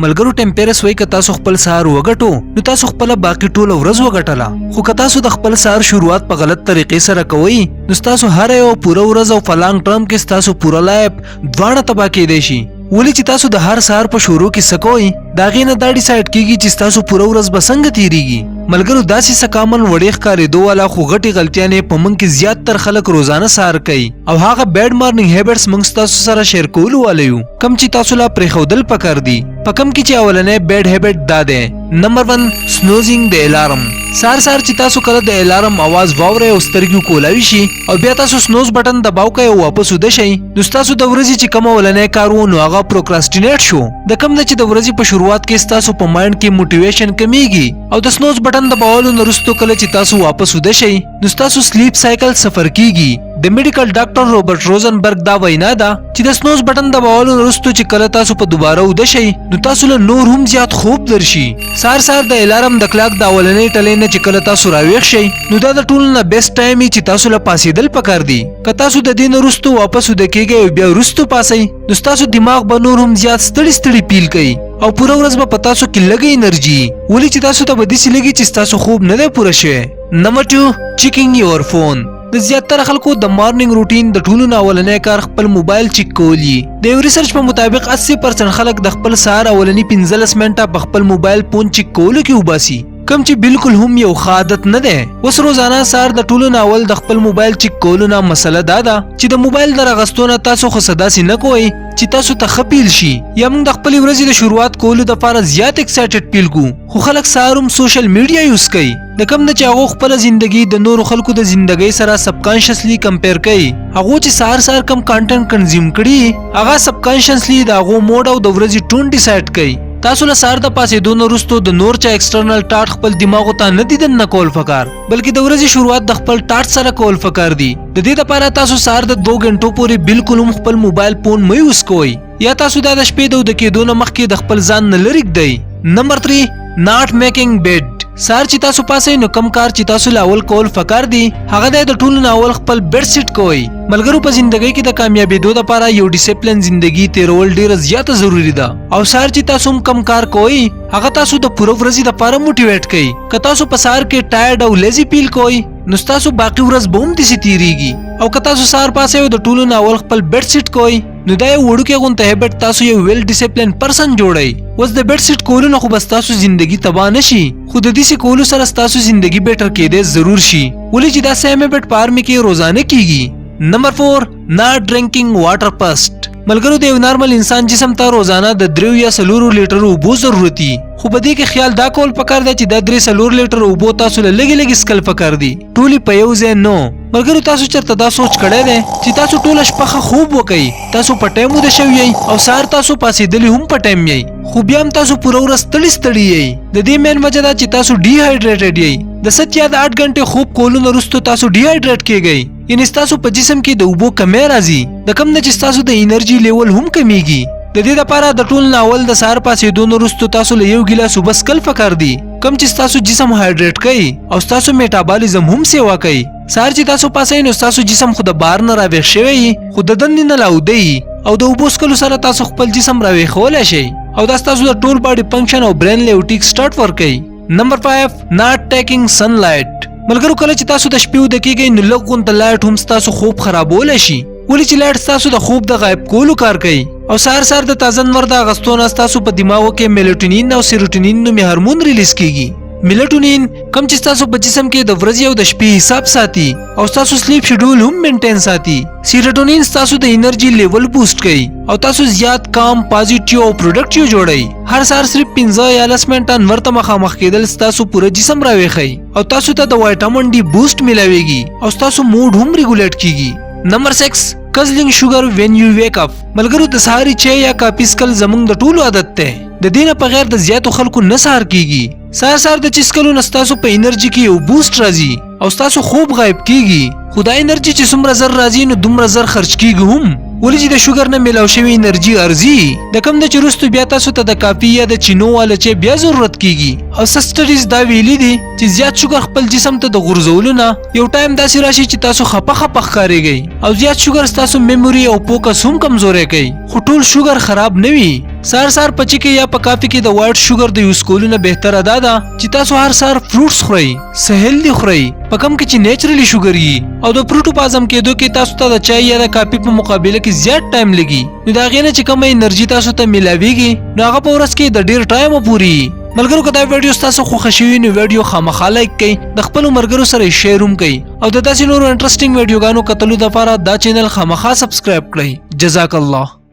ملګرو ټمپیرس وای ک تاسو خپل سهار وګټو نو تاسو خپل باقی ټول ورځ وګټله خو ک تاسو د خپل سهار شروعات په غلط طریقې سره کوئ نو تاسو هر یو پوره ورځ او فلانګ ټرم کې تاسو پوره لایف دواړه تبا کېدئ شي ولی چې تاسو د هر سهار په شروع کې سکوئ دا غینه دا ډیسایډ کیږي چې تاسو پوره ورځ به څنګه تیریږي ملګرو داسې سکامل وړې ښکارېدو والا خو غټي غلطیانې په موږ کې زیات تر خلک روزانه سهار کوي او هغه بیډ مارنینګ هیبټس موږ تاسو سره شیر کولو والا یو کم چې تاسو لا پرېښودل پکار دي په کم کې چې اولنې بیډ هیبټ دا دی نمبر 1 سنوزینګ د الارم سار چې تاسو کله د الارم आवाज واورئ او سترګې کولاوي شي او بیا تاسو سنوز بٹن دباو کوئ او واپس وده شئ نو تاسو د ورځې چې کوم اولنې کار و نو هغه پروکراستینیټ شو د کم نه چې د ورځې په شروعات کې تاسو په مایند کې موټیویشن کمیږي او د سنوز بٹن دباولو وروسته کله چې تاسو واپس وده شئ نو تاسو سلیپ سایکل سفر کیږي د میډیکل ډاکټر روبرټ روزنبرګ دا وینا ده چې د سنوز بٹن دباولو وروسته چې کله تاسو په دوباره وده شئ نو تاسو له نور هم زیات خوب درشي سار د الارم د کلاک د اولنې ټلې نه چې کله تاسو راویښ شئ نو دا د ټولو نه بیسټ ټایم چې تاسو له پاسېدل پکار دي که تاسو د دې نه وروسته واپس وده کیږئ او بیا وروسته پاسئ نو ستاسو دماغ به نور هم زیات ستړي پیل کوي او پوره ورځ به په تاسو کې لږه انرژي ولې چې تاسو ته به داسې لګي چې ستاسو خوب نه دی پوره شوی نمبر 2 چیکینګ یور فون د زیاتره خلکو د مارنینګ روټین د ټولو نه اولنې کار خپل موبایل چیک کول دي د یو ریسرچ په مطابق 80% خلک د خپل سهار اولنی 15 منټه په خپل موبایل فون چیک کولو کې وباسي کم چې بالکل هم یو عادت نه ده اوس روزانه سهار د ټولو نه اول د خپل موبایل چیک کولو نه مسله دا ده چې د موبایل د راغستونه تاسو خو صداسي نه کوئ چې تاسو ته خپل شي یا موږ د خپل ورځې د شروعات کولو لپاره زیات ایکسایټډ پیل کو خو خلک سهار هم سوشل میډیا یوز کوي د کم نه چې هغه خپل ژوندۍ د نورو خلکو د ژوندۍ سره سب کانشسلی کمپیر کوي هغه چې سهار کم کانټنټ کنزیوم کړي هغه سب کانشسلی د هغه موډ او د ورځې ټون ډیسایډ کوي تاسو له سهار د پاسېدو نه وروسته د نور چا ایکسټرنل ټاټ خپل دماغ ته نه دي دننه کول پکار بلکې د ورځې شروعات د خپل ټاټ سره کول پکار دي د دې لپاره تاسو سهار د 2 غنټو پورې بالکل هم خپل موبایل فون مه یوز کوئ یا تاسو د شپې د کېدو نه مخکې د خپل ځان نه لرې ږدئ نمبر 3 ناٹ میکینګ بیډ سهار چې تاسو پاسئ نو کم کار چې تاسو لاول کول پکار دي هغه د ټولو نه اول خپل بیډ سیټ کوئ ملګرو په ژوندۍ کې د کامیابیدو لپاره یو ډیسپلین ژوندۍ تیرول ډیره زیاته ضروری ده او سهار چې تاسو کم کار کوئ هغه تاسو د پوره ورځې لپاره موټیویټ کوي که تاسو په سهار کې ټایرډ او لیزی فیل کوئ نو تاسو باقی ورځ به هم داسې تیریږي او که تاسو سهار پاسئ او د ټولو نه اول خپل بیډ سیټ کوئ نو دا یو وړوکی غونته هیبټ تاسو یو ویل ډیسپلین پرسن جوړئ اوس د بیډ سیټ کولو نه خو بس تاسو ژوندۍ تباه نشي خو د دې کولو سره تاسو ژوندۍ بیټر کېدی ضرور شي ولې چې دا سیم هیبټ په ارمي کې روزانه کیږي نمبر 4 not drinking water first ملګرو د یو نارمل انسان جسم ته روزانه د 3 یا 4 لیټر اوبو ضرورت دي خو په دې کې خیال دا کول پکار دی چې د 3 لیټر اوبو تاسو له لګي سکل پکار دي ټولي په یو ځای نو ملګرو تاسو چرته دا سوچ کړی دی چې تاسو ټول شپه خوب وکړئ تاسو په ټایم وده شوی یئ او سهار تاسو پاسېدلی هم په ټایم یئ خو بیا هم تاسو پوره ورځ ستړي یئ د دې مین وجه دا چې تاسو ډي هایډریټډ یئ د 7 یا 8 غنټې خوب کولو نه وروسته تاسو ډي هایډریټ کیږئ یعنی تاسو په جسم کې د اوبو کمی راځي د کم نه چې تاسو د انرژي لیول هم کمیږي د دې لپاره د ټول نه اول د سهار پاسېدو نه وروسته تاسو له یو ګیلاس اوبه څښل پکار دي کم چې تاسو جسم هایډریټ کوي او تاسو میټابالیزم هم سیوا کوي سهار چې تاسو پاسئ نو تاسو جسم خو د بار نه راویښ شوی خو د دننه نه لاودی او د اوبو څښلو سره تاسو خپل جسم راویښولی شئ او دا تاسو د ټول باډي فنکشن او برین له ټیک سٹارټ ورکوي نمبر 5 not taking sunlight ملګرو کله چې تاسو د شپې وده کیږئ نو لږ غونته لایټ هم تاسو خوب خرابولی شي ولې چې لایټ تاسو د خوب د غایب کولو کار کوي او سهار د تازه نور د اغستو نه تاسو په دماغو کې میلټونین او سیروټونین نومي هورمون ریلیز کیږي میلټونین کم چې تاسو په جسم کې د ورځې او د شپې حساب ساتي او تاسو سلیپ شیډول هم مینټین ساتي سیروټونین تاسو د انرژي لیول بوست کوي او تاسو زیات کام پازیټیو او پروډکټیو جوړئ هر سهار صرف 15 یا 10 منټه نور ته مخامخ کېدل تاسو پوره جسم راويخي او تاسو ته د وایټامین ډي بوست ملاويږي او تاسو موډ هم ریګولیټ کیږي نمبر 6 کزلینګ شوګر وین یو ویک اپ ملګرو د سهاري چای یا کافي سکل زمونږ د ټولو عادت ته د دینه په غیر د زیاتو خلکو نه سهار کیږي سهار د چسکلو نستاسو په انرژي کې یو بوست راځي او تاسو خوب غایب کیږي خدای انرژي چې څومره زر راځي نو دومره زر خرج کیږي هم ولې چې د شوګر نه ملاو شوی انرژي ارزي د کم د چرستو بیا تاسو ته د کافي یا د چینو والا چې بیا ضرورت کیږي او سټډیز دا ویلي دي چې زیات شوګر خپل جسم ته د غورځولو نه یو ټایم داسې راشي چې تاسو خپه ښکاريږئ او زیات شوګر تاسو میموري او فوکس هم کمزوري کوي خو ټول شوګر خراب نه وي سار پچی کې یا په کافي کې د وایټ شوګر د یوز کولو نه بهتره دا ده چې تاسو هر سار فروټس خورئ، سهل دی خورئ، په کم کې چې نیچرلی شوګر وي او د فروټو په هضم کېدو کې تاسو ته د چای یا د کافي په مقابله کې زیات ټایم لګي، نو د هغې نه چې کومه انرژي تاسو ته میلاویږي نو هغه په ورځ کې د ډیر ټایم پوري. ملګرو که دا ویډیو تاسو خوښ شوي نو ویډیو خامخا لایک کړئ، د خپلو ملګرو سره یې شیر هم کړئ او د داسې نورو انټرسټینګ ویډیوګانو کتلو لپاره دا چینل خامخا سبسکرایب کړئ. جزاک الله.